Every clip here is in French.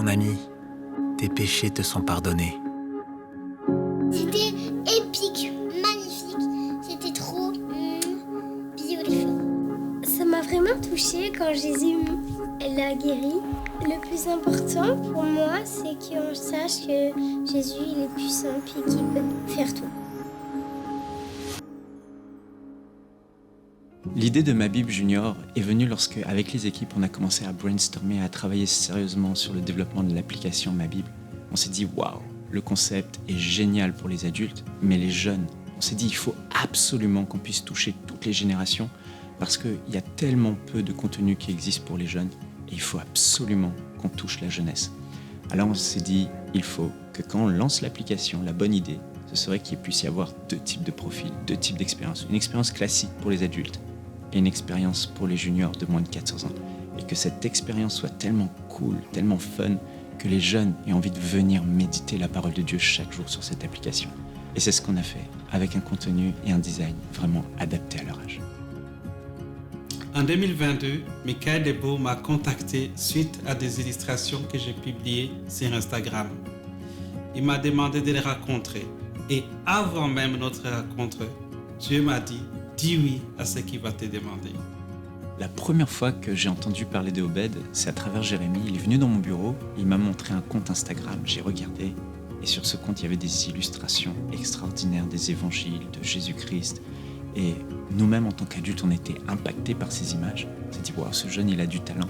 mon ami, tes péchés te sont pardonnés. C'était épique, magnifique. C'était trop beautiful. Ça m'a vraiment touchée quand Jésus l'a guéri. Le plus important pour moi, c'est qu'on sache que Jésus il est puissant et qu'il peut faire tout. L'idée de Ma Bible Junior est venue lorsque, avec les équipes, on a commencé à brainstormer, à travailler sérieusement sur le développement de l'application Ma Bible. On s'est dit, waouh, le concept est génial pour les adultes, mais les jeunes, on s'est dit, il faut absolument qu'on puisse toucher toutes les générations parce qu'il y a tellement peu de contenu qui existe pour les jeunes et il faut absolument qu'on touche la jeunesse. Alors on s'est dit, il faut que quand on lance l'application, la bonne idée, ce serait qu'il puisse y avoir deux types de profils, deux types d'expériences. Une expérience classique pour les adultes et une expérience pour les juniors de moins de 14 ans. Et que cette expérience soit tellement cool, tellement fun, que les jeunes aient envie de venir méditer la parole de Dieu chaque jour sur cette application. Et c'est ce qu'on a fait, avec un contenu et un design vraiment adapté à leur âge. En 2022, Michael Debo m'a contacté suite à des illustrations que j'ai publiées sur Instagram. Il m'a demandé de les rencontrer. Et avant même notre rencontre, Dieu m'a dit, dis oui à ce qu'il va te demander. La première fois que j'ai entendu parler de Obed, c'est à travers Jérémy. Il est venu dans mon bureau, il m'a montré un compte Instagram, j'ai regardé, et sur ce compte, il y avait des illustrations extraordinaires des évangiles, de Jésus-Christ. Et nous-mêmes, en tant qu'adultes, on était impactés par ces images. On s'est dit, wow, ce jeune, il a du talent.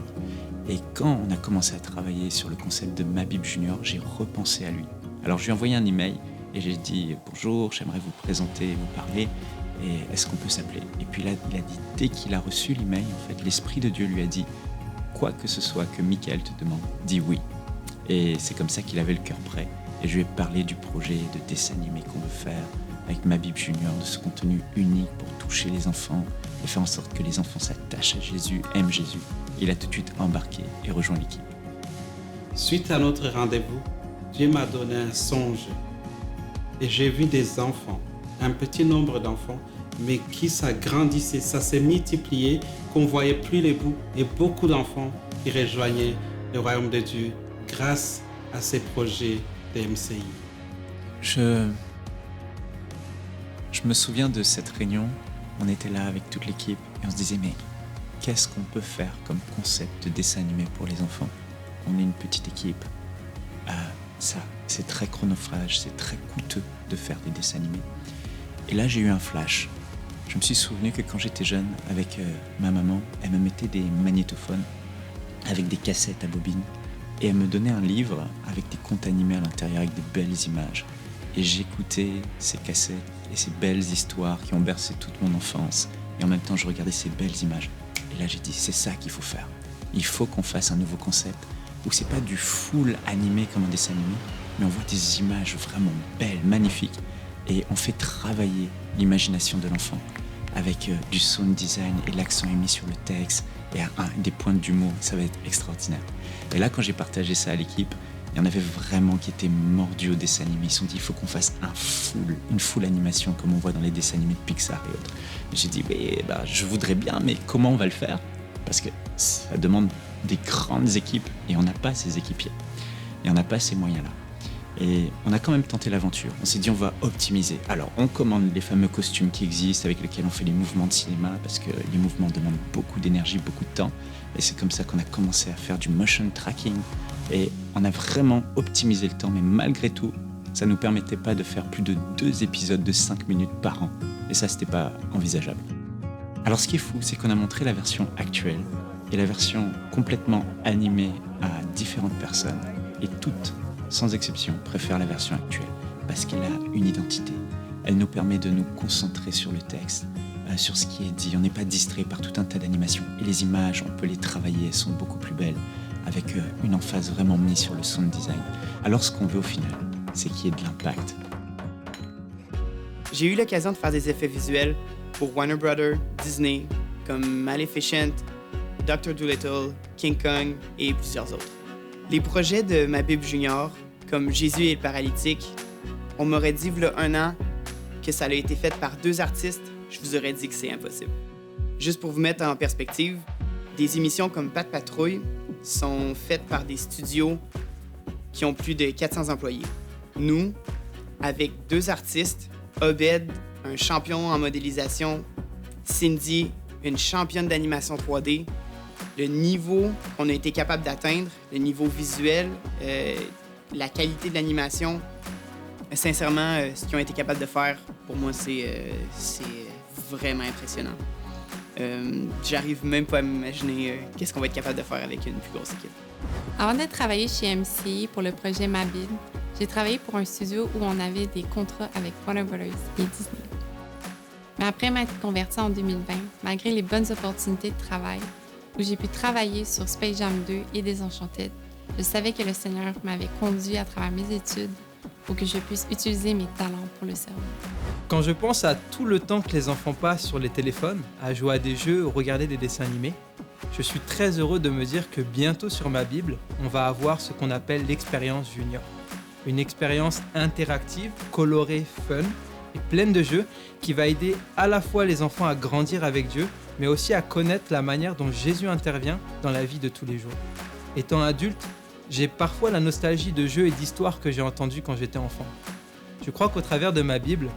Et quand on a commencé à travailler sur le concept de Ma Bible Junior, j'ai repensé à lui. Alors, je lui ai envoyé un email et j'ai dit, bonjour, j'aimerais vous présenter, vous parler. Et est-ce qu'on peut s'appeler ? Et puis là, il a dit, dès qu'il a reçu l'email, en fait, l'Esprit de Dieu lui a dit, quoi que ce soit que Michael te demande, dis oui. Et c'est comme ça qu'il avait le cœur prêt. Et je lui ai parlé du projet de dessin animé qu'on veut faire avec Ma Bible Junior, de ce contenu unique pour toucher les enfants et faire en sorte que les enfants s'attachent à Jésus, aiment Jésus. Il a tout de suite embarqué et rejoint l'équipe. Suite à notre rendez-vous, Dieu m'a donné un songe. Et j'ai vu des enfants, un petit nombre d'enfants, mais qui s'agrandissaient, ça s'est multiplié, qu'on ne voyait plus les bouts, et beaucoup d'enfants qui rejoignaient le royaume de Dieu grâce à ces projets de MCI. Je me souviens de cette réunion, on était là avec toute l'équipe et on se disait, mais qu'est-ce qu'on peut faire comme concept de dessin animé pour les enfants ? On est une petite équipe. Ça, c'est très chronophage, c'est très coûteux de faire des dessins animés. Et là, j'ai eu un flash. Je me suis souvenu que quand j'étais jeune, avec ma maman, elle me mettait des magnétophones avec des cassettes à bobine et elle me donnait un livre avec des contes animés à l'intérieur avec des belles images. Et j'écoutais ces cassettes et ces belles histoires qui ont bercé toute mon enfance. Et en même temps, je regardais ces belles images. Et là, j'ai dit, c'est ça qu'il faut faire. Il faut qu'on fasse un nouveau concept où c'est pas du full animé comme un dessin animé, mais on voit des images vraiment belles, magnifiques. Et on fait travailler l'imagination de l'enfant avec du sound design et l'accent est mis sur le texte et des pointes d'humour. Ça va être extraordinaire. Et là, quand j'ai partagé ça à l'équipe, il y en avait vraiment qui étaient mordus au dessin animé. Ils se sont dit, il faut qu'on fasse une full animation comme on voit dans les dessins animés de Pixar et autres. Et j'ai dit, je voudrais bien, mais comment on va le faire ? Parce que ça demande des grandes équipes et on n'a pas ces équipiers. Et on n'a pas ces moyens-là. Et on a quand même tenté l'aventure. On s'est dit, on va optimiser. Alors, on commande les fameux costumes qui existent avec lesquels on fait les mouvements de cinéma parce que les mouvements demandent beaucoup d'énergie, beaucoup de temps. Et c'est comme ça qu'on a commencé à faire du motion tracking. Et on a vraiment optimisé le temps, mais malgré tout, ça ne nous permettait pas de faire plus de 2 épisodes de 5 minutes par an. Et ça, c'était pas envisageable. Alors, ce qui est fou, c'est qu'on a montré la version actuelle et la version complètement animée à différentes personnes. Et toutes, sans exception, préfèrent la version actuelle parce qu'elle a une identité. Elle nous permet de nous concentrer sur le texte, sur ce qui est dit. On n'est pas distrait par tout un tas d'animations. Et les images, on peut les travailler, elles sont beaucoup plus belles, avec une emphase vraiment mise sur le sound design. Alors, ce qu'on veut au final, c'est qu'il y ait de l'impact. J'ai eu l'occasion de faire des effets visuels pour Warner Brothers, Disney, comme Maleficent, Dr. Dolittle, King Kong et plusieurs autres. Les projets de Ma Bible Junior, comme Jésus et le paralytique, on m'aurait dit, il y a 1 an, que ça a été fait par 2 artistes, je vous aurais dit que c'est impossible. Juste pour vous mettre en perspective, des émissions comme Pat Patrouille sont faites par des studios qui ont plus de 400 employés. Nous, avec 2 artistes, Obed, un champion en modélisation, Cindy, une championne d'animation 3D, le niveau qu'on a été capable d'atteindre, le niveau visuel, la qualité de l'animation, sincèrement, ce qu'ils ont été capables de faire, pour moi, c'est vraiment impressionnant. J'arrive même pas à m'imaginer qu'est-ce qu'on va être capable de faire avec une plus grosse équipe. Avant de travailler chez MCI pour le projet Ma Bible, j'ai travaillé pour un studio où on avait des contrats avec Warner Brothers et Disney. Mais après m'être convertie en 2020, malgré les bonnes opportunités de travail, où j'ai pu travailler sur Space Jam 2 et Désenchanted, je savais que le Seigneur m'avait conduit à travers mes études pour que je puisse utiliser mes talents pour le servir. Quand je pense à tout le temps que les enfants passent sur les téléphones, à jouer à des jeux ou regarder des dessins animés, je suis très heureux de me dire que bientôt sur ma Bible, on va avoir ce qu'on appelle l'expérience junior. Une expérience interactive, colorée, fun et pleine de jeux qui va aider à la fois les enfants à grandir avec Dieu, mais aussi à connaître la manière dont Jésus intervient dans la vie de tous les jours. Étant adulte, j'ai parfois la nostalgie de jeux et d'histoires que j'ai entendus quand j'étais enfant. Je crois qu'au travers de ma Bible,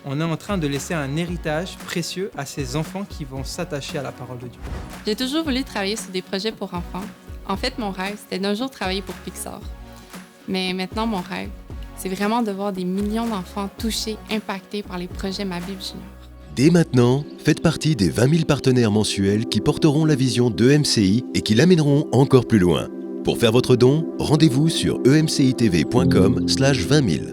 on est en train de laisser un héritage précieux à ces enfants qui vont s'attacher à la parole de Dieu. J'ai toujours voulu travailler sur des projets pour enfants. En fait, mon rêve, c'était d'un jour travailler pour Pixar. Mais maintenant, mon rêve, c'est vraiment de voir des millions d'enfants touchés, impactés par les projets Ma Bible Junior. Dès maintenant, faites partie des 20 000 partenaires mensuels qui porteront la vision d'EMCI et qui l'amèneront encore plus loin. Pour faire votre don, rendez-vous sur emcitv.com/20 000.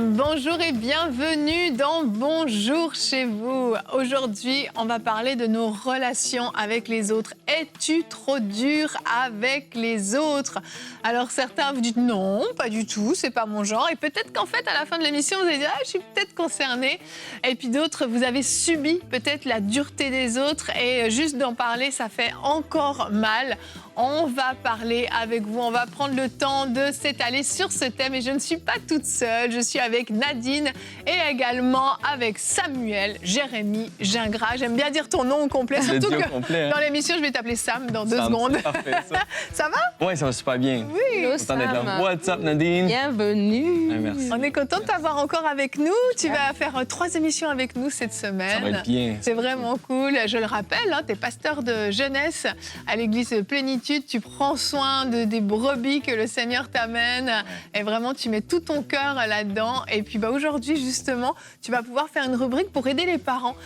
Bonjour et bienvenue dans Bonjour chez vous. Aujourd'hui, on va parler de nos relations avec les autres. Es-tu trop dur avec les autres? Alors certains vous dites non, pas du tout, c'est pas mon genre. Et peut-être qu'en fait, à la fin de l'émission, vous allez dire je suis peut-être concernée. Et puis d'autres, vous avez subi peut-être la dureté des autres. Et juste d'en parler, ça fait encore mal. On va parler avec vous, on va prendre le temps de s'étaler sur ce thème. Et je ne suis pas toute seule, je suis avec Nadine et également avec Samuel Jérémy Gingras. J'aime bien dire ton nom au complet, surtout que complet, dans l'émission, je vais t'appeler Sam dans 2 secondes. Parfait, ça. Ça va? Oui, ça va super bien. Oui. Content d'être là. What's up, Nadine? Bienvenue. Merci. On est content de t'avoir encore avec nous. Tu vas faire 3 émissions avec nous cette semaine. Ça va être bien. C'est vraiment cool. Je le rappelle, tu es pasteur de jeunesse à l'église Plénitude. Tu prends soin des brebis que le Seigneur t'amène. Et vraiment, tu mets tout ton cœur là-dedans. Et puis aujourd'hui, justement, tu vas pouvoir faire une rubrique pour aider les parents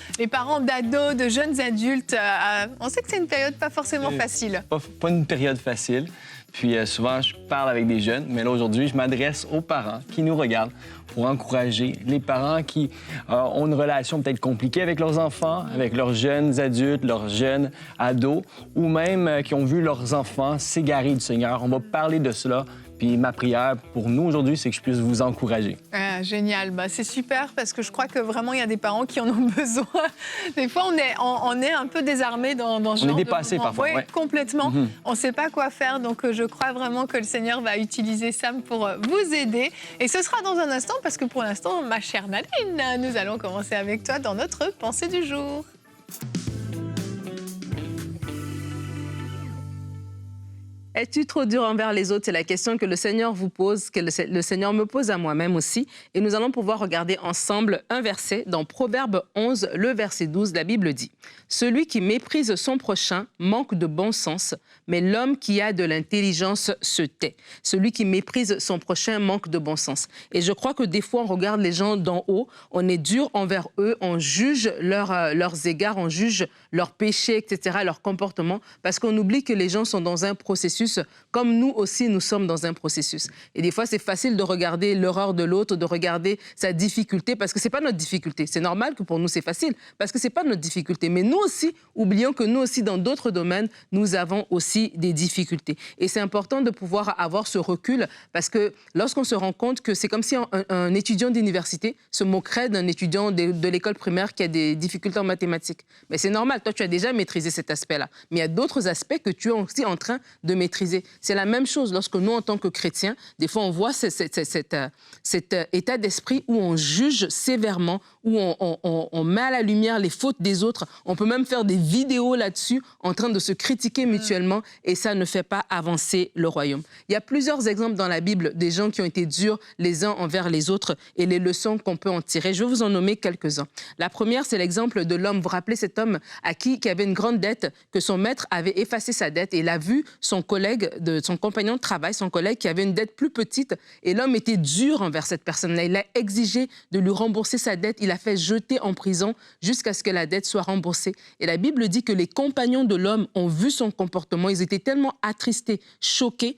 d'ados, de jeunes adultes. On sait que c'est une période pas forcément facile. Pas une période facile. Puis souvent, je parle avec des jeunes, mais là, aujourd'hui, je m'adresse aux parents qui nous regardent pour encourager les parents qui ont une relation peut-être compliquée avec leurs enfants, avec leurs jeunes adultes, leurs jeunes ados, ou même qui ont vu leurs enfants s'égarer du Seigneur. On va parler de cela. Puis ma prière pour nous aujourd'hui, c'est que je puisse vous encourager. Génial. C'est super parce que je crois que vraiment, il y a des parents qui en ont besoin. Des fois, on est un peu désarmés dans ce genre de On est dépassés parfois. Oui, complètement. On ne sait pas quoi faire. Donc, je crois vraiment que le Seigneur va utiliser Sam pour vous aider. Et ce sera dans un instant parce que pour l'instant, ma chère Nadine, nous allons commencer avec toi dans notre pensée du jour. Es-tu trop dur envers les autres? C'est la question que le Seigneur vous pose, que le Seigneur me pose à moi-même aussi. Et nous allons pouvoir regarder ensemble un verset dans Proverbe 11, le verset 12. La Bible dit « Celui qui méprise son prochain manque de bon sens, mais l'homme qui a de l'intelligence se tait. » Celui qui méprise son prochain manque de bon sens. Et je crois que des fois, on regarde les gens d'en haut, on est dur envers eux, on juge leurs égards, on juge leurs péchés, etc., leur comportement, parce qu'on oublie que les gens sont dans un processus comme nous aussi, nous sommes dans un processus. Et des fois, c'est facile de regarder l'erreur de l'autre, de regarder sa difficulté, parce que ce n'est pas notre difficulté. C'est normal que pour nous, c'est facile, parce que ce n'est pas notre difficulté. Mais nous aussi, oublions que nous aussi, dans d'autres domaines, nous avons aussi des difficultés. Et c'est important de pouvoir avoir ce recul, parce que lorsqu'on se rend compte que c'est comme si un étudiant d'université se moquerait d'un étudiant de l'école primaire qui a des difficultés en mathématiques. Mais c'est normal, toi, tu as déjà maîtrisé cet aspect-là. Mais il y a d'autres aspects que tu es aussi en train de maîtriser maîtriser. C'est la même chose lorsque nous, en tant que chrétiens, des fois, on voit cet état d'esprit où on juge sévèrement, où on met à la lumière les fautes des autres. On peut même faire des vidéos là-dessus en train de se critiquer mutuellement et ça ne fait pas avancer le royaume. Il y a plusieurs exemples dans la Bible des gens qui ont été durs les uns envers les autres et les leçons qu'on peut en tirer. Je vais vous en nommer quelques-uns. La première, c'est l'exemple de l'homme. Vous vous rappelez cet homme qui avait une grande dette, que son maître avait effacé sa dette et il a vu son compagnon de travail, son collègue qui avait une dette plus petite et l'homme était dur envers cette personne-là. Il a exigé de lui rembourser sa dette. Il a fait jeter en prison jusqu'à ce que la dette soit remboursée. Et la Bible dit que les compagnons de l'homme ont vu son comportement. Ils étaient tellement attristés, choqués,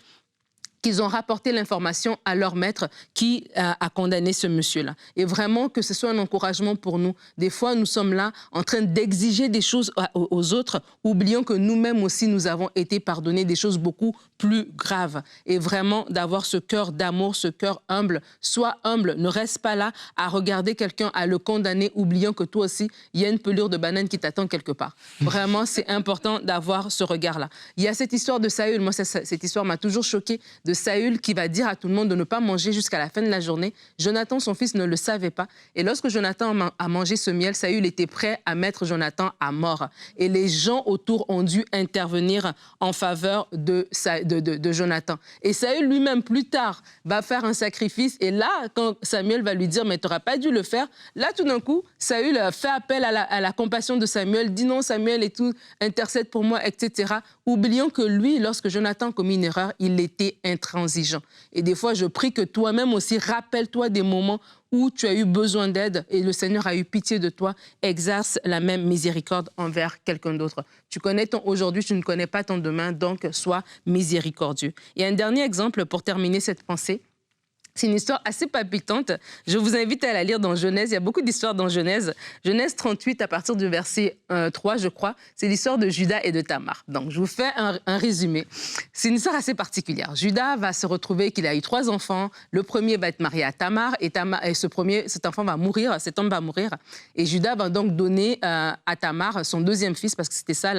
qu'ils ont rapporté l'information à leur maître qui a condamné ce monsieur-là. Et vraiment que ce soit un encouragement pour nous. Des fois, nous sommes là en train d'exiger des choses aux autres, oublions que nous-mêmes aussi, nous avons été pardonnés des choses beaucoup plus graves. Et vraiment vraiment ce cœur d'amour, ce cœur humble. Sois humble, ne reste pas là à regarder quelqu'un, à le condamner, oubliant que toi aussi, il y a une pelure de banane qui t'attend quelque part. Vraiment, c'est important d'avoir ce regard-là. Il y a cette histoire de Saül. Moi, cette histoire m'a toujours choquée, de Saül qui va dire à tout le monde de ne pas manger jusqu'à la fin de la journée. Jonathan, son fils, ne le savait pas. Et lorsque Jonathan a mangé ce miel, Saül était prêt à mettre Jonathan à mort. Et les gens autour ont dû intervenir en faveur de Jonathan. Et Saül lui-même, plus tard, va faire un sacrifice. Et là, quand Samuel va lui dire « mais tu n'auras pas dû le faire », là, tout d'un coup, Saül fait appel à la compassion de Samuel, dit « non, Samuel et tout, intercède pour moi, etc. » Oublions que lui, lorsque Jonathan commet une erreur, il était intransigeant. Et des fois, je prie que toi-même aussi, rappelle-toi des moments où tu as eu besoin d'aide et le Seigneur a eu pitié de toi, exerce la même miséricorde envers quelqu'un d'autre. Tu connais ton aujourd'hui, tu ne connais pas ton demain, donc sois miséricordieux. Et un dernier exemple pour terminer cette pensée. C'est une histoire assez palpitante. Je vous invite à la lire dans Genèse. Il y a beaucoup d'histoires dans Genèse. Genèse 38, à partir du verset 3, je crois, c'est l'histoire de Judas et de Tamar. Donc, je vous fais un résumé. C'est une histoire assez particulière. Judas va se retrouver qu'il a eu 3 enfants. Le premier va être marié à Tamar et cet enfant va mourir, cet homme va mourir. Et Judas va donc donner à Tamar son deuxième fils, parce que c'était ça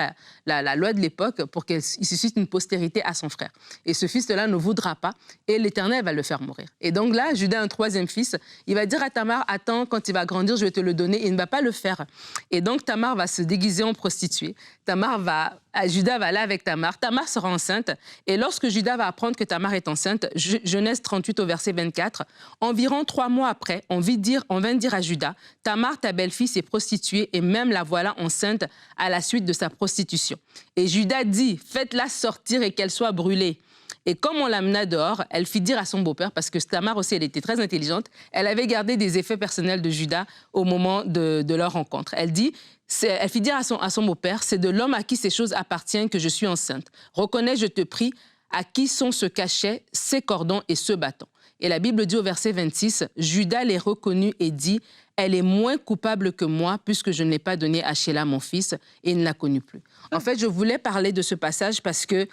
la loi de l'époque, pour qu'il suscite une postérité à son frère. Et ce fils-là ne voudra pas et l'Éternel va le faire mourir. Et donc là, Judas a un 3e fils. Il va dire à Tamar, attends, quand il va grandir, je vais te le donner. Et il ne va pas le faire. Et donc Tamar va se déguiser en prostituée. Judas va aller avec Tamar. Tamar sera enceinte. Et lorsque Judas va apprendre que Tamar est enceinte, Genèse 38 au verset 24, environ 3 mois après, on vint dire à Judas, Tamar, ta belle-fille, s'est prostituée et même la voilà enceinte à la suite de sa prostitution. Et Judas dit, faites-la sortir et qu'elle soit brûlée. Et comme on l'amena dehors, elle fit dire à son beau-père, parce que Tamar aussi, elle était très intelligente, elle avait gardé des effets personnels de Judas au moment de leur rencontre. Elle fit dire à son beau-père, c'est de l'homme à qui ces choses appartiennent que je suis enceinte. Reconnais, je te prie, à qui sont ce cachet, ces cordons et ce bâton. Et la Bible dit au verset 26, Judas les reconnut et dit, elle est moins coupable que moi puisque je ne l'ai pas donnée à Sheila, mon fils, et il ne la connut plus. En fait, je voulais parler de ce passage parce que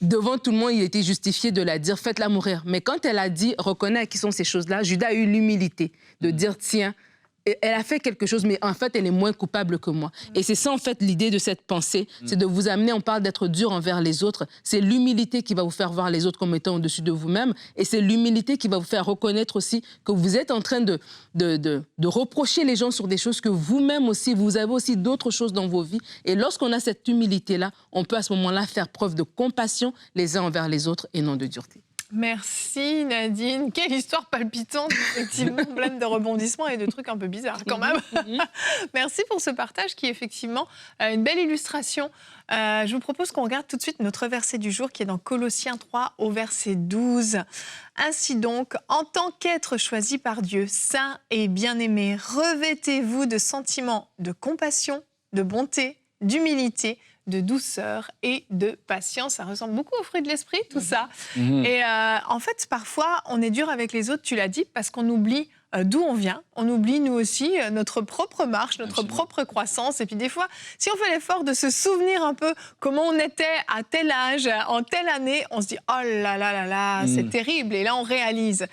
devant tout le monde, il était justifié de la dire, faites-la mourir. Mais quand elle a dit, reconnais à qui sont ces choses-là, Judas a eu l'humilité de dire, tiens, elle a fait quelque chose, mais en fait, elle est moins coupable que moi. Et c'est ça, en fait, l'idée de cette pensée, c'est de vous amener, on parle d'être dur envers les autres, c'est l'humilité qui va vous faire voir les autres comme étant au-dessus de vous-même, et c'est l'humilité qui va vous faire reconnaître aussi que vous êtes en train de reprocher les gens sur des choses que vous-même aussi, vous avez aussi d'autres choses dans vos vies. Et lorsqu'on a cette humilité-là, on peut à ce moment-là faire preuve de compassion les uns envers les autres et non de dureté. Merci Nadine. Quelle histoire palpitante, effectivement, pleine de rebondissements et de trucs un peu bizarres quand même. Merci pour ce partage qui est effectivement une belle illustration. Je vous propose qu'on regarde tout de suite notre verset du jour qui est dans Colossiens 3 au verset 12. Ainsi donc, en tant qu'être choisi par Dieu, saint et bien-aimé, revêtez-vous de sentiments de compassion, de bonté, d'humilité, de douceur et de patience. Ça ressemble beaucoup au fruit de l'esprit, tout ça. Et en fait, parfois, on est dur avec les autres, tu l'as dit, parce qu'on oublie d'où on vient. On oublie, nous aussi, notre propre marche, notre propre croissance. Et puis des fois, si on fait l'effort de se souvenir un peu comment on était à tel âge, en telle année, on se dit « Oh là là là là, c'est terrible ». Et là, on réalise.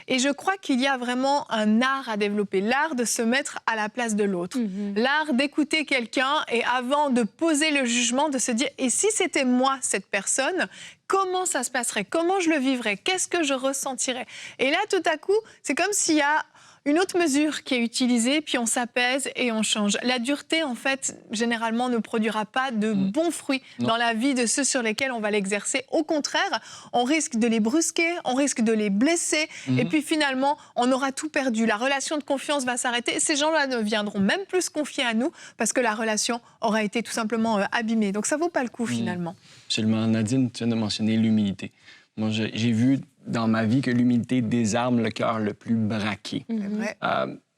Et je crois qu'il y a vraiment un art à développer, l'art de se mettre à la place de l'autre, l'art d'écouter quelqu'un et avant de poser le jugement, de se dire « Et si c'était moi, cette personne ?» Comment ça se passerait? Comment je le vivrais? Qu'est-ce que je ressentirais? Et là, tout à coup, c'est comme s'il y a une autre mesure qui est utilisée, puis on s'apaise et on change. La dureté, en fait, généralement, ne produira pas de bons fruits dans la vie de ceux sur lesquels on va l'exercer. Au contraire, on risque de les brusquer, on risque de les blesser, et puis finalement, on aura tout perdu. La relation de confiance va s'arrêter, et ces gens-là ne viendront même plus se confier à nous, parce que la relation aura été tout simplement abîmée. Donc ça vaut pas le coup, finalement. Absolument. Nadine, tu viens de mentionner l'humilité. Moi, j'ai vu dans ma vie que l'humilité désarme le cœur le plus braqué. C'est vrai.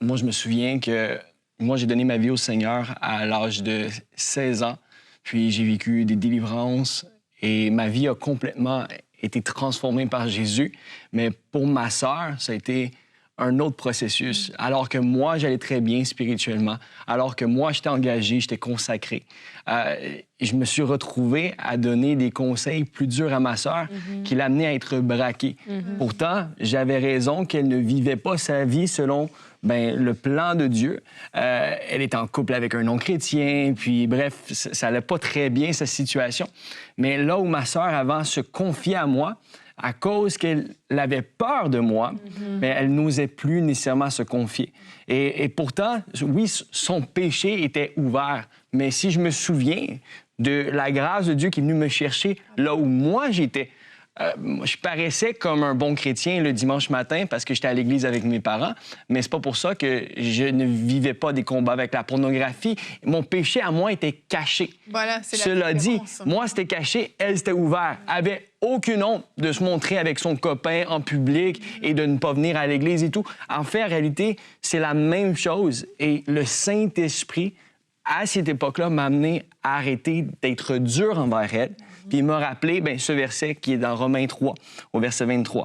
Moi, je me souviens que moi, j'ai donné ma vie au Seigneur à l'âge de 16 ans. Puis j'ai vécu des délivrances et ma vie a complètement été transformée par Jésus. Mais pour ma sœur, ça a été un autre processus. Alors que moi, j'allais très bien spirituellement, alors que moi, j'étais engagé, j'étais consacré. Je me suis retrouvé à donner des conseils plus durs à ma sœur qui l'amenaient à être braquée. Pourtant, j'avais raison qu'elle ne vivait pas sa vie selon le plan de Dieu. Elle était en couple avec un non-chrétien, puis bref, ça allait pas très bien, sa situation. Mais là où ma sœur, avant, se confiait à moi, à cause qu'elle avait peur de moi, mais elle n'osait plus nécessairement se confier. Et pourtant, oui, son péché était ouvert. Mais si je me souviens de la grâce de Dieu qui est venue me chercher là où moi j'étais, je paraissais comme un bon chrétien le dimanche matin parce que j'étais à l'église avec mes parents, mais c'est pas pour ça que je ne vivais pas des combats avec la pornographie. Mon péché à moi était caché. Voilà, c'est Cela dit, moi c'était caché, elle c'était ouvert. Elle avait aucune honte de se montrer avec son copain en public et de ne pas venir à l'église et tout. En fait, en réalité, c'est la même chose. Et le Saint-Esprit, à cette époque-là, m'a amené à arrêter d'être dur envers elle. Puis il m'a rappelé ce verset qui est dans Romains 3, au verset 23.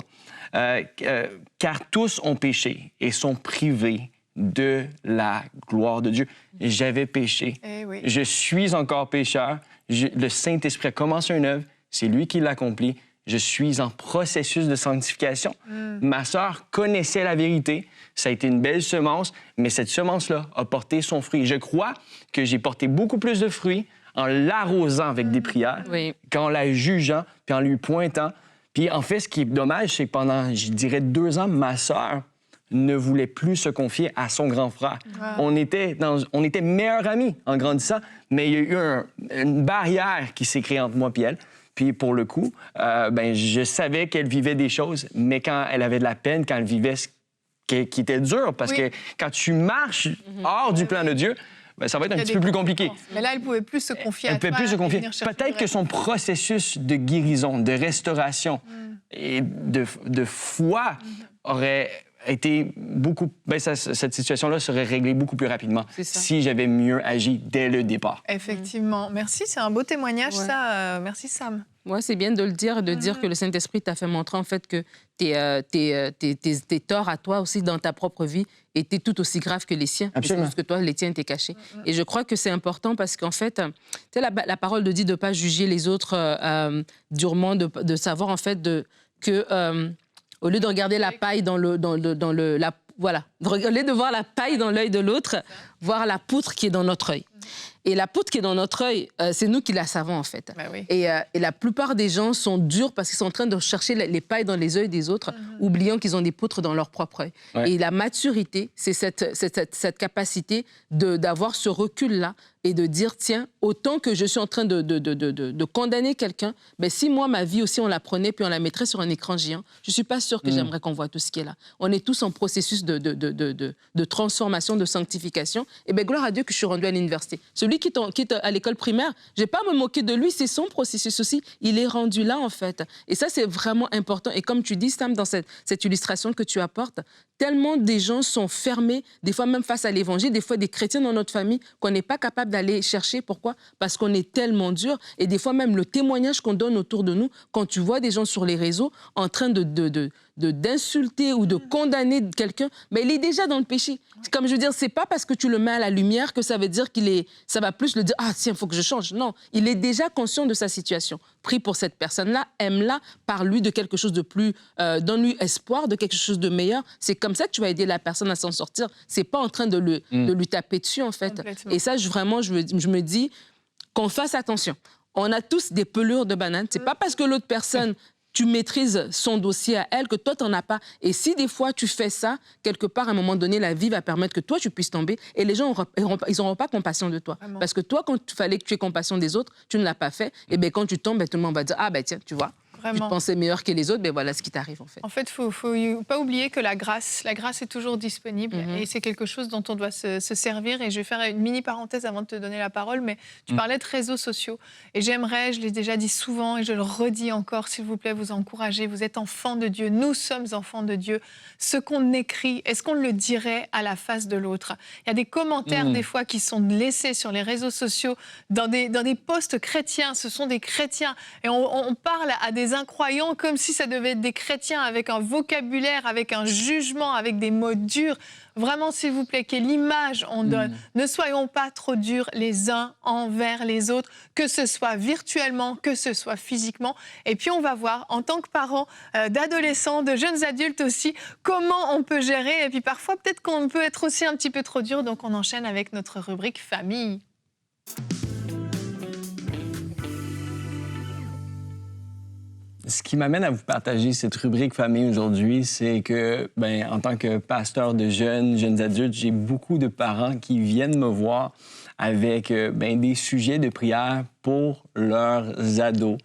Car tous ont péché et sont privés de la gloire de Dieu. J'avais péché. Oui. Je suis encore pécheur. Le Saint-Esprit a commencé une œuvre. C'est lui qui l'accomplit. Je suis en processus de sanctification. Ma sœur connaissait la vérité. Ça a été une belle semence, mais cette semence-là a porté son fruit. Je crois que j'ai porté beaucoup plus de fruits en l'arrosant avec des prières, qu'en la jugeant, puis en lui pointant. Puis en fait, ce qui est dommage, c'est que pendant, je dirais, 2 ans, ma sœur ne voulait plus se confier à son grand frère. On était meilleurs amis en grandissant, mais il y a eu une barrière qui s'est créée entre moi et elle. Puis pour le coup, je savais qu'elle vivait des choses, mais quand elle avait de la peine, quand elle vivait ce qui était dur, parce que quand tu marches hors du plan de Dieu, ça va être un petit peu plus compliqué. Mais là, elle ne pouvait plus se confier à toi. Elle ne pouvait plus se confier. Peut-être que son processus de guérison, de restauration et de foi aurait été beaucoup... cette situation-là serait réglée beaucoup plus rapidement si j'avais mieux agi dès le départ. Effectivement. Merci, c'est un beau témoignage, ça. Merci, Sam. Ouais, c'est bien de le dire, de dire que le Saint-Esprit t'a fait montrer en fait que tes torts à toi aussi dans ta propre vie étaient tout aussi graves que les siens. Absolument. Parce que toi, les tiens étaient cachés. Et je crois que c'est important parce qu'en fait, la parole dit de ne pas juger les autres durement, de savoir en fait que au lieu de regarder la paille au lieu de voir la paille dans l'œil de l'autre, voir la poutre qui est dans notre œil. Et la poutre qui est dans notre œil, c'est nous qui la savons, en fait. Et la plupart des gens sont durs parce qu'ils sont en train de chercher les pailles dans les œils des autres, oubliant qu'ils ont des poutres dans leur propre œil. Et la maturité, c'est cette capacité d'avoir ce recul-là et de dire, tiens, autant que je suis en train de condamner quelqu'un, si moi, ma vie aussi, on la prenait puis on la mettrait sur un écran géant, je ne suis pas sûre que j'aimerais qu'on voit tout ce qui est là. On est tous en processus de transformation, de sanctification. Et gloire à Dieu que je suis rendue à l'université. Celui qui est à l'école primaire, je ne vais pas me moquer de lui, c'est son processus aussi. Il est rendu là, en fait. Et ça, c'est vraiment important. Et comme tu dis, Sam, dans cette illustration que tu apportes, tellement des gens sont fermés, des fois même face à l'Évangile, des fois des chrétiens dans notre famille, qu'on n'est pas capable d'aller chercher. Pourquoi? Parce qu'on est tellement dur. Et des fois même, le témoignage qu'on donne autour de nous, quand tu vois des gens sur les réseaux en train de d'insulter ou de condamner quelqu'un, mais il est déjà dans le péché. Comme je veux dire, c'est pas parce que tu le mets à la lumière que ça veut dire ça va plus le dire, ah tiens, il faut que je change. Non, il est déjà conscient de sa situation. Prie pour cette personne-là, aime-la, parle-lui de quelque chose de plus, donne-lui espoir de quelque chose de meilleur. C'est comme ça que tu vas aider la personne à s'en sortir. C'est pas en train de lui taper dessus, en fait. Et ça, je me dis qu'on fasse attention. On a tous des pelures de banane. C'est pas parce que l'autre personne, tu maîtrises son dossier à elle que toi, tu n'en as pas. Et si des fois, tu fais ça, quelque part, à un moment donné, la vie va permettre que toi, tu puisses tomber et les gens, ils n'auront pas compassion de toi. Vraiment. Parce que toi, quand il fallait que tu aies compassion des autres, tu ne l'as pas fait. Et bien, quand tu tombes, tout le monde va dire, ah ben tiens, tu vois. Vraiment. Tu te pensais meilleur que les autres, mais voilà ce qui t'arrive en fait. En fait, il ne faut pas oublier que la grâce est toujours disponible et c'est quelque chose dont on doit se servir. Et je vais faire une mini parenthèse avant de te donner la parole, mais tu parlais de réseaux sociaux. Et j'aimerais, je l'ai déjà dit souvent et je le redis encore, s'il vous plaît, vous encourager. Vous êtes enfants de Dieu, nous sommes enfants de Dieu. Ce qu'on écrit, est-ce qu'on le dirait à la face de l'autre? Il y a des commentaires des fois qui sont laissés sur les réseaux sociaux dans des posts chrétiens. Ce sont des chrétiens et on parle à des incroyants comme si ça devait être des chrétiens avec un vocabulaire, avec un jugement, avec des mots durs. Vraiment, s'il vous plaît, quelle image on donne. Ne soyons pas trop durs les uns envers les autres, que ce soit virtuellement, que ce soit physiquement. Et puis, on va voir, en tant que parents d'adolescents, de jeunes adultes aussi, comment on peut gérer. Et puis, parfois, peut-être qu'on peut être aussi un petit peu trop dur. Donc, on enchaîne avec notre rubrique famille. Ce qui m'amène à vous partager cette rubrique famille aujourd'hui, c'est que, en tant que pasteur de jeunes adultes, j'ai beaucoup de parents qui viennent me voir avec des sujets de prière pour leurs ados,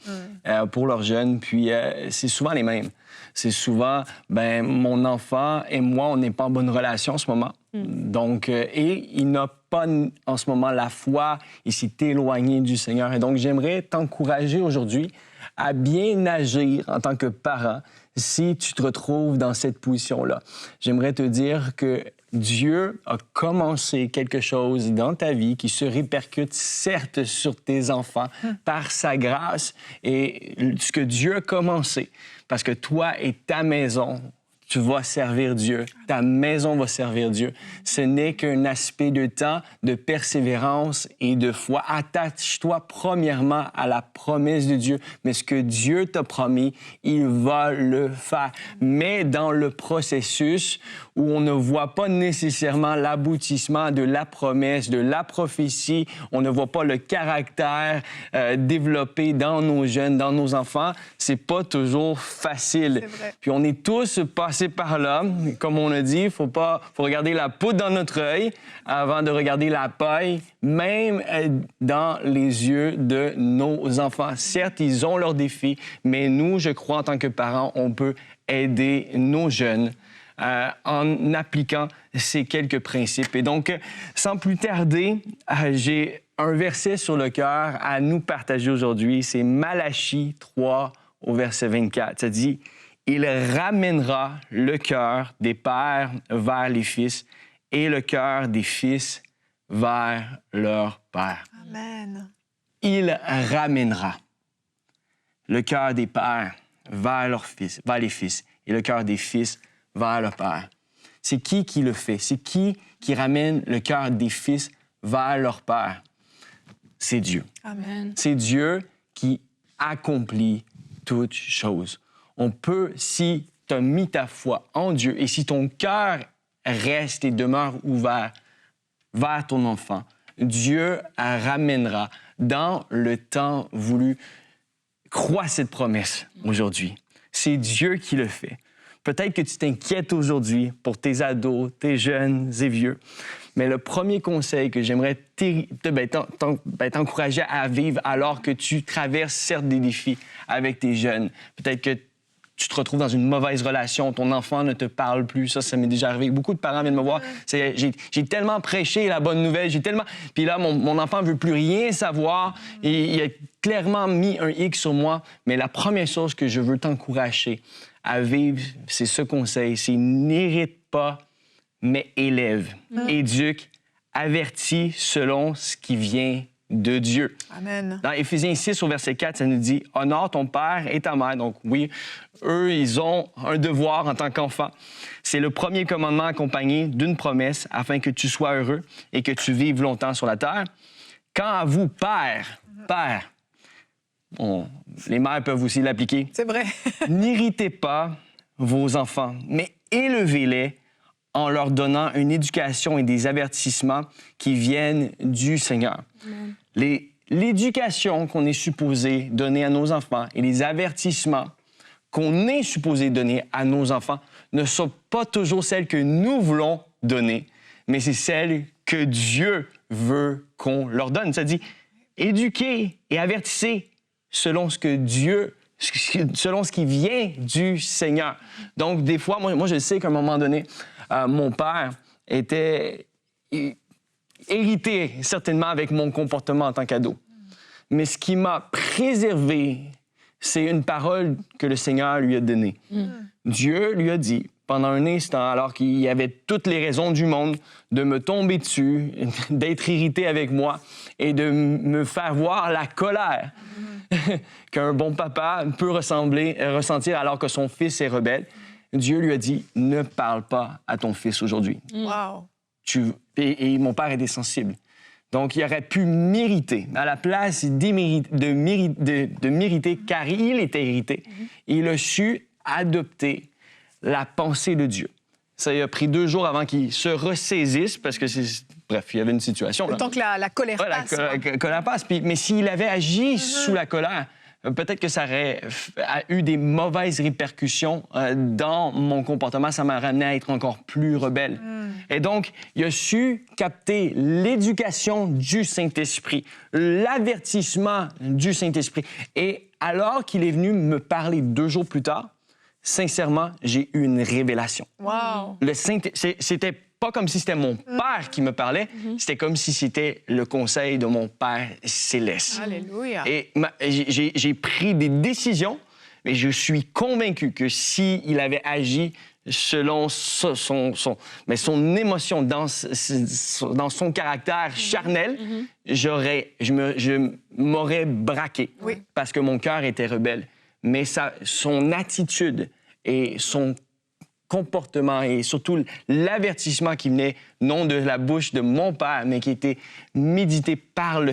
pour leurs jeunes. Puis c'est souvent les mêmes. C'est souvent, mon enfant et moi, on n'est pas en bonne relation en ce moment. Donc, et il n'a pas en ce moment la foi, il s'est éloigné du Seigneur. Et donc, j'aimerais t'encourager aujourd'hui à bien agir en tant que parent si tu te retrouves dans cette position-là. J'aimerais te dire que Dieu a commencé quelque chose dans ta vie qui se répercute certes sur tes enfants par sa grâce et ce que Dieu a commencé, parce que toi et ta maison, tu vas servir Dieu. Ta maison va servir Dieu. Ce n'est qu'un aspect de temps, de persévérance et de foi. Attache-toi premièrement à la promesse de Dieu. Mais ce que Dieu t'a promis, il va le faire. Mais dans le processus où on ne voit pas nécessairement l'aboutissement de la promesse, de la prophétie, on ne voit pas le caractère développé dans nos jeunes, dans nos enfants, c'est pas toujours facile. Puis on est tous passés par là. Comme on a dit, faut regarder la poudre dans notre œil avant de regarder la paille, même dans les yeux de nos enfants. Certes, ils ont leurs défis, mais nous, je crois, en tant que parents, on peut aider nos jeunes en appliquant ces quelques principes. Et donc, sans plus tarder, j'ai un verset sur le cœur à nous partager aujourd'hui. C'est Malachie 3 au verset 24. Ça dit « Il ramènera le cœur des pères vers les fils et le cœur des fils vers leur père. » Amen. Il ramènera le cœur des pères vers leurs fils, vers les fils, et le cœur des fils vers leur père. C'est qui le fait? C'est qui ramène le cœur des fils vers leur père? C'est Dieu. Amen. C'est Dieu qui accomplit toutes choses. On peut, si tu as mis ta foi en Dieu et si ton cœur reste et demeure ouvert vers ton enfant, Dieu ramènera dans le temps voulu. Crois cette promesse aujourd'hui. C'est Dieu qui le fait. Peut-être que tu t'inquiètes aujourd'hui pour tes ados, tes jeunes et vieux, mais le premier conseil que j'aimerais t'encourager à vivre alors que tu traverses certes des défis avec tes jeunes, peut-être que tu te retrouves dans une mauvaise relation, ton enfant ne te parle plus, ça m'est déjà arrivé. Beaucoup de parents viennent me voir, j'ai tellement prêché la bonne nouvelle, puis là, mon enfant ne veut plus rien savoir, et il a clairement mis un X sur moi, mais la première chose que je veux t'encourager à vivre, c'est ce conseil, c'est n'hérite pas, mais élève, éduque, avertis selon ce qui vient de Dieu. Amen. Dans Éphésiens 6, au verset 4, ça nous dit « Honore ton père et ta mère ». Donc oui, eux, ils ont un devoir en tant qu'enfants. C'est le premier commandement accompagné d'une promesse afin que tu sois heureux et que tu vives longtemps sur la terre. Quant à vous, père, les mères peuvent aussi l'appliquer. C'est vrai. N'irritez pas vos enfants, mais élevez-les en leur donnant une éducation et des avertissements qui viennent du Seigneur. L'éducation qu'on est supposé donner à nos enfants et les avertissements qu'on est supposé donner à nos enfants ne sont pas toujours celles que nous voulons donner, mais c'est celles que Dieu veut qu'on leur donne. Ça dit, éduquez et avertissez selon ce que Dieu, selon ce qui vient du Seigneur. Donc, des fois, moi je sais qu'à un moment donné, mon père était irrité certainement avec mon comportement en tant qu'ado. Mais ce qui m'a préservé, c'est une parole que le Seigneur lui a donnée. Dieu lui a dit, pendant un instant, alors qu'il y avait toutes les raisons du monde de me tomber dessus, d'être irrité avec moi et de me faire voir la colère qu'un bon papa peut ressentir alors que son fils est rebelle, Dieu lui a dit, ne parle pas à ton fils aujourd'hui. Wow. Et mon père était sensible. Donc, il aurait pu m'irriter. À la place de m'irriter, car il était irrité, il a su adopter la pensée de Dieu. Ça a pris 2 jours avant qu'il se ressaisisse, parce que bref, il y avait une situation. Le temps que la colère passe. La colère passe. Mais s'il avait agi sous la colère, peut-être que ça aurait eu des mauvaises répercussions dans mon comportement. Ça m'a ramené à être encore plus rebelle. Et donc, il a su capter l'éducation du Saint-Esprit, l'avertissement du Saint-Esprit. Et alors qu'il est venu me parler 2 jours plus tard, sincèrement, j'ai eu une révélation. Wow. C'était pas comme si c'était mon père qui me parlait, c'était comme si c'était le conseil de mon Père céleste. Alléluia. Et j'ai pris des décisions, mais je suis convaincu que s'il avait agi selon son émotion, dans son caractère charnel, je m'aurais braqué parce que mon cœur était rebelle. Mais son attitude et son comportement et surtout l'avertissement qui venait non de la bouche de mon père, mais qui était médité par le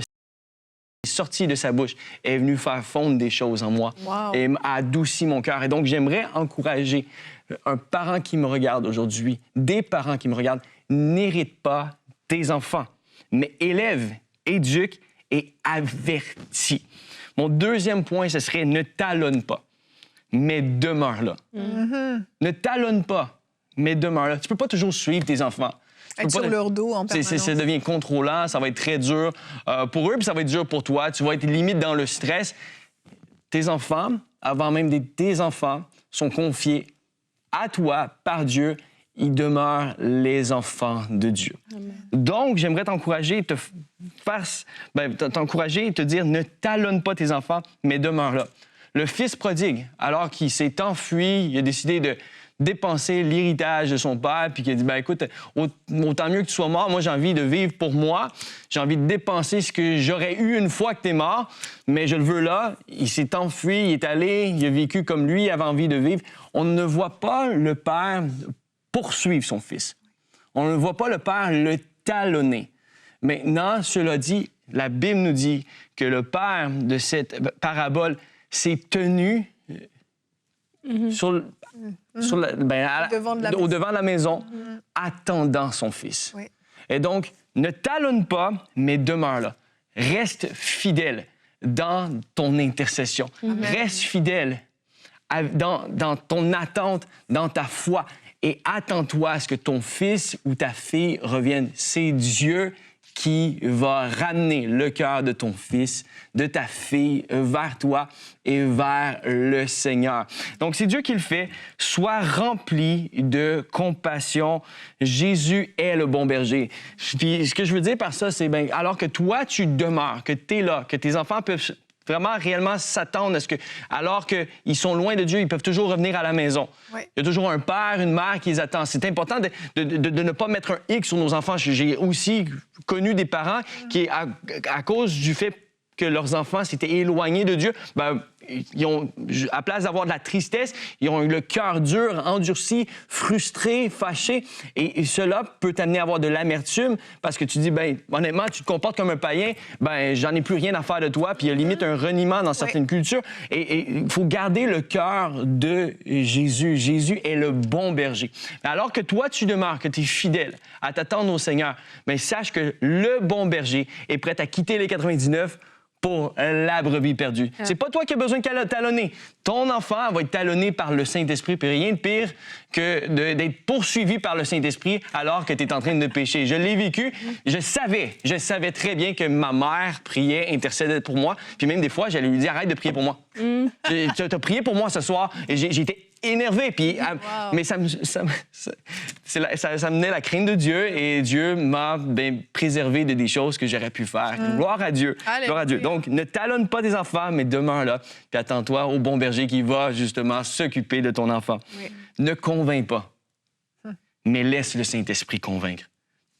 sorti de sa bouche, est venu faire fondre des choses en moi et a adouci mon cœur. Et donc, j'aimerais encourager un parent qui me regarde aujourd'hui, des parents qui me regardent, n'hérite pas tes enfants, mais élève, éduque et avertis. Mon deuxième point, ce serait ne talonne pas, mais demeure là. Ne talonne pas, mais demeure là. Tu peux pas toujours suivre tes enfants. Être sur leur dos en permanence. Ça devient contrôlant, ça va être très dur pour eux, puis ça va être dur pour toi. Tu vas être limite dans le stress. Tes enfants, avant même d'être tes enfants, sont confiés à toi par Dieu. Ils demeurent les enfants de Dieu. Amen. Donc, j'aimerais t'encourager, t'encourager et te dire, ne talonne pas tes enfants, mais demeure là. Le fils prodigue, alors qu'il s'est enfui, il a décidé de dépenser l'héritage de son père, puis qu'il a dit, ben écoute, autant mieux que tu sois mort, moi j'ai envie de vivre pour moi, j'ai envie de dépenser ce que j'aurais eu une fois que tu es mort, mais je le veux là. Il s'est enfui, il est allé, il a vécu comme lui avait envie de vivre. On ne voit pas le père poursuivre son fils. On ne voit pas le père le talonner. Maintenant, cela dit, la Bible nous dit que le père de cette parabole s'est tenu au devant de la maison, attendant son fils. Oui. Et donc, ne talonne pas, mais demeure là. Reste fidèle dans ton intercession. Reste fidèle dans ton attente, dans ta foi. Et attends-toi à ce que ton fils ou ta fille revienne. C'est Dieu qui va ramener le cœur de ton fils, de ta fille vers toi et vers le Seigneur. Donc, c'est Dieu qui le fait. Sois rempli de compassion. Jésus est le bon berger. Puis, ce que je veux dire par ça, c'est alors que toi, tu demeures, que tu es là, que tes enfants peuvent vraiment, réellement s'attendre à ce que, alors qu'ils sont loin de Dieu, ils peuvent toujours revenir à la maison. Ouais. Il y a toujours un père, une mère qui les attend. C'est important de ne pas mettre un X sur nos enfants. J'ai aussi connu des parents qui, à cause du fait que leurs enfants s'étaient éloignés de Dieu, ben, ils ont, à place d'avoir de la tristesse, ils ont eu le cœur dur, endurci, frustré, fâché. Et cela peut t'amener à avoir de l'amertume parce que tu dis, ben, honnêtement, tu te comportes comme un païen, ben, j'en ai plus rien à faire de toi. Puis il y a limite un reniement dans certaines cultures. Et il faut garder le cœur de Jésus. Jésus est le bon berger. Alors que toi, tu demeures, que tu es fidèle à t'attendre au Seigneur, ben, sache que le bon berger est prêt à quitter les 99 pour la brebis perdue. C'est pas toi qui as besoin de talonner. Ton enfant va être talonné par le Saint-Esprit, puis rien de pire que d'être poursuivi par le Saint-Esprit alors que tu es en train de pécher. Je l'ai vécu. Je savais très bien que ma mère priait, intercédait pour moi, puis même des fois, j'allais lui dire « Arrête de prier pour moi. Tu as prié pour moi ce soir. » Et j'étais énervé, puis, mais ça menait la crainte de Dieu et Dieu m'a préservé de des choses que j'aurais pu faire. Gloire à Dieu. Gloire à Dieu. Donc, ne talonne pas tes enfants, mais demeure là, puis attends-toi au bon berger qui va justement s'occuper de ton enfant. Oui. Ne convainc pas, mais laisse le Saint-Esprit convaincre.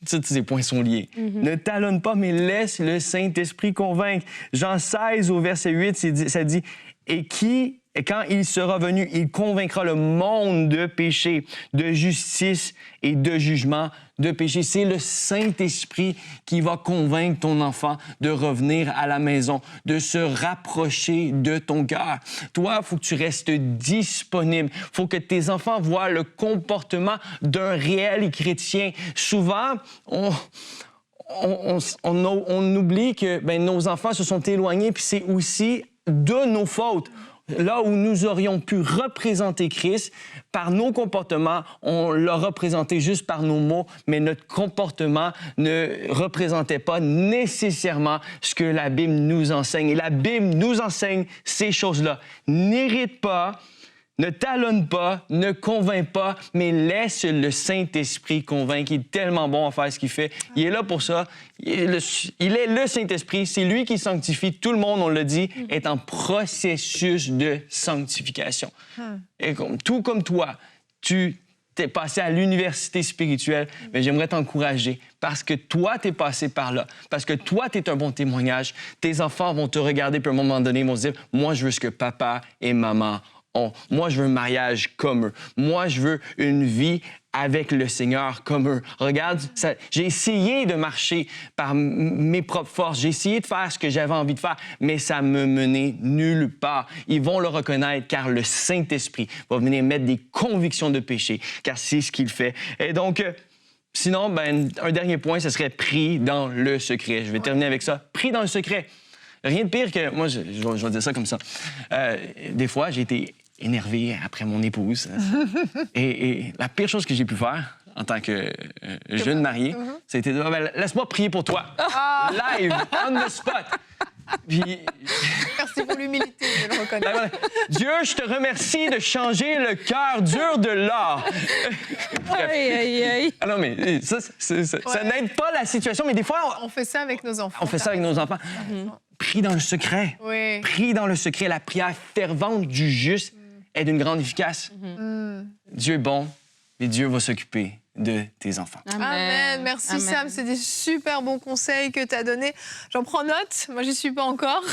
Tous ces points sont liés. Ne talonne pas, mais laisse le Saint-Esprit convaincre. Jean 16, au verset 8, ça dit « Et quand il sera venu, il convaincra le monde de péché, de justice et de jugement, de péché. » C'est le Saint-Esprit qui va convaincre ton enfant de revenir à la maison, de se rapprocher de ton cœur. Toi, il faut que tu restes disponible. Il faut que tes enfants voient le comportement d'un réel chrétien. Souvent, on oublie que nos enfants se sont éloignés, puis c'est aussi de nos fautes. Là où nous aurions pu représenter Christ, par nos comportements, on l'a représenté juste par nos mots, mais notre comportement ne représentait pas nécessairement ce que la Bible nous enseigne. Et la Bible nous enseigne ces choses-là. N'irrite pas, ne talonne pas, ne convainc pas, mais laisse le Saint-Esprit convaincre. Il est tellement bon à faire ce qu'il fait. Il est là pour ça. Il est le Saint-Esprit. C'est lui qui sanctifie. Tout le monde, on l'a dit, est en processus de sanctification. Et tout comme toi, tu t'es passé à l'université spirituelle, mais j'aimerais t'encourager parce que toi, t'es passé par là, parce que toi, t'es un bon témoignage. Tes enfants vont te regarder, puis à un moment donné, ils vont se dire, moi, je veux ce que papa et maman ont. Moi, je veux un mariage comme eux. Moi, je veux une vie avec le Seigneur comme eux. Regarde, j'ai essayé de marcher par mes propres forces. J'ai essayé de faire ce que j'avais envie de faire, mais ça me menait nulle part. Ils vont le reconnaître car le Saint-Esprit va venir mettre des convictions de péché, car c'est ce qu'il fait. Et donc, sinon, un dernier point, ce serait pris dans le secret. Je vais terminer avec ça. Pris dans le secret. Rien de pire que... Moi, je vais dire ça comme ça. Des fois, j'ai été énervé après mon épouse. Et la pire chose que j'ai pu faire en tant que jeune marié, c'était de dire, laisse-moi prier pour toi. Live, on the spot. Puis... Merci pour l'humilité, je le reconnais. Dieu, je te remercie de changer le cœur dur de l'or. Aïe. Ah non, mais ça n'aide pas la situation, mais des fois... On fait ça avec nos enfants. On fait ça avec nos enfants. Prie dans le secret. Oui. Prie dans le secret. La prière fervente du juste est d'une grande efficace. Dieu est bon, et Dieu va s'occuper de tes enfants. Amen. Merci Sam, c'est des super bons conseils que tu as donnés. J'en prends note, moi j'y suis pas encore.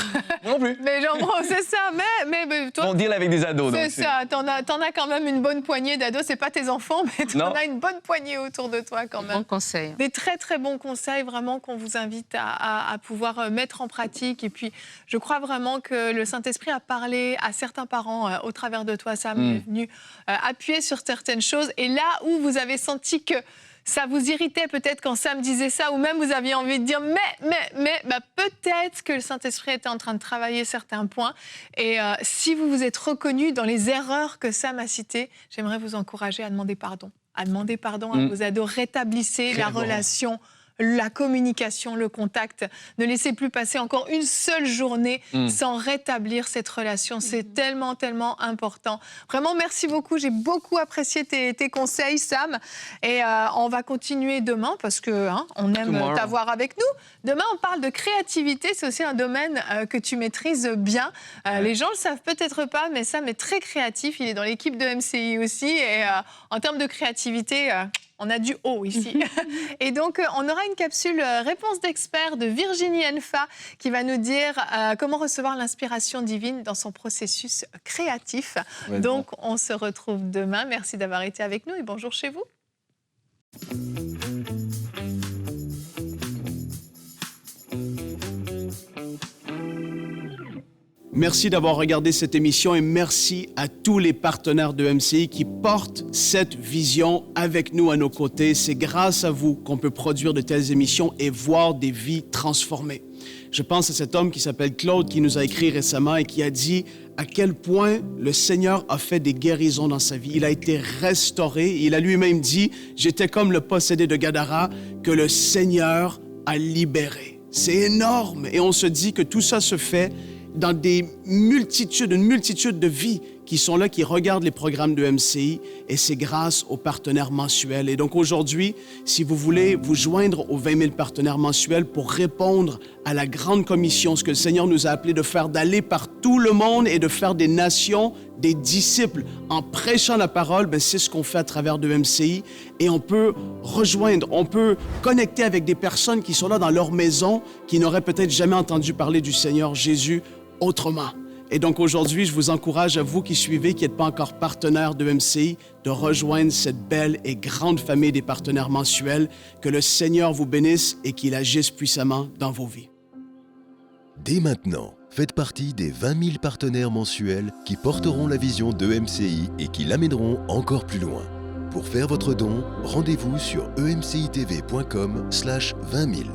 Non plus. Mais j'en prends, c'est ça. Mais toi, on deal avec des ados. C'est ça, t'en as quand même une bonne poignée d'ados. C'est pas tes enfants, mais t'en as une bonne poignée autour de toi quand même. Bon conseil. Des très très bons conseils vraiment qu'on vous invite à pouvoir mettre en pratique. Et puis je crois vraiment que le Saint-Esprit a parlé à certains parents au travers de toi, Sam, est venu appuyer sur certaines choses. Et là où vous avez senti que ça vous irritait peut-être quand Sam disait ça, ou même vous aviez envie de dire mais peut-être que le Saint-Esprit était en train de travailler certains points. Et si vous vous êtes reconnu dans les erreurs que Sam a citées, j'aimerais vous encourager à demander pardon. À demander pardon à vos ados. Rétablissez la relation la communication, le contact. Ne laissez plus passer encore une seule journée sans rétablir cette relation. C'est tellement, tellement important. Vraiment, merci beaucoup. J'ai beaucoup apprécié tes conseils, Sam. Et on va continuer demain parce que on aime t'avoir avec nous. Demain, on parle de créativité. C'est aussi un domaine que tu maîtrises bien. Les gens ne le savent peut-être pas, mais Sam est très créatif. Il est dans l'équipe de MCI aussi. Et en termes de créativité, on a du haut ici. Et donc, on aura une capsule réponse d'expert de Virginie Enfa qui va nous dire comment recevoir l'inspiration divine dans son processus créatif. Ouais, donc, on se retrouve demain. Merci d'avoir été avec nous et bonjour chez vous. Merci d'avoir regardé cette émission et merci à tous les partenaires de MCI qui portent cette vision avec nous à nos côtés. C'est grâce à vous qu'on peut produire de telles émissions et voir des vies transformées. Je pense à cet homme qui s'appelle Claude qui nous a écrit récemment et qui a dit à quel point le Seigneur a fait des guérisons dans sa vie. Il a été restauré. Il a lui-même dit « J'étais comme le possédé de Gadara que le Seigneur a libéré ». C'est énorme et on se dit que tout ça se fait dans une multitude de vies qui sont là, qui regardent les programmes de MCI et c'est grâce aux partenaires mensuels. Et donc aujourd'hui, si vous voulez vous joindre aux 20 000 partenaires mensuels pour répondre à la grande commission, ce que le Seigneur nous a appelé de faire, d'aller par tout le monde et de faire des nations, des disciples, en prêchant la parole, c'est ce qu'on fait à travers de MCI et on peut rejoindre, on peut connecter avec des personnes qui sont là dans leur maison, qui n'auraient peut-être jamais entendu parler du Seigneur Jésus autrement. Et donc aujourd'hui, je vous encourage à vous qui suivez, qui n'êtes pas encore partenaire de MCI, de rejoindre cette belle et grande famille des partenaires mensuels. Que le Seigneur vous bénisse et qu'il agisse puissamment dans vos vies. Dès maintenant, faites partie des 20 000 partenaires mensuels qui porteront la vision de MCI et qui l'amèneront encore plus loin. Pour faire votre don, rendez-vous sur emcitv.com/20 000.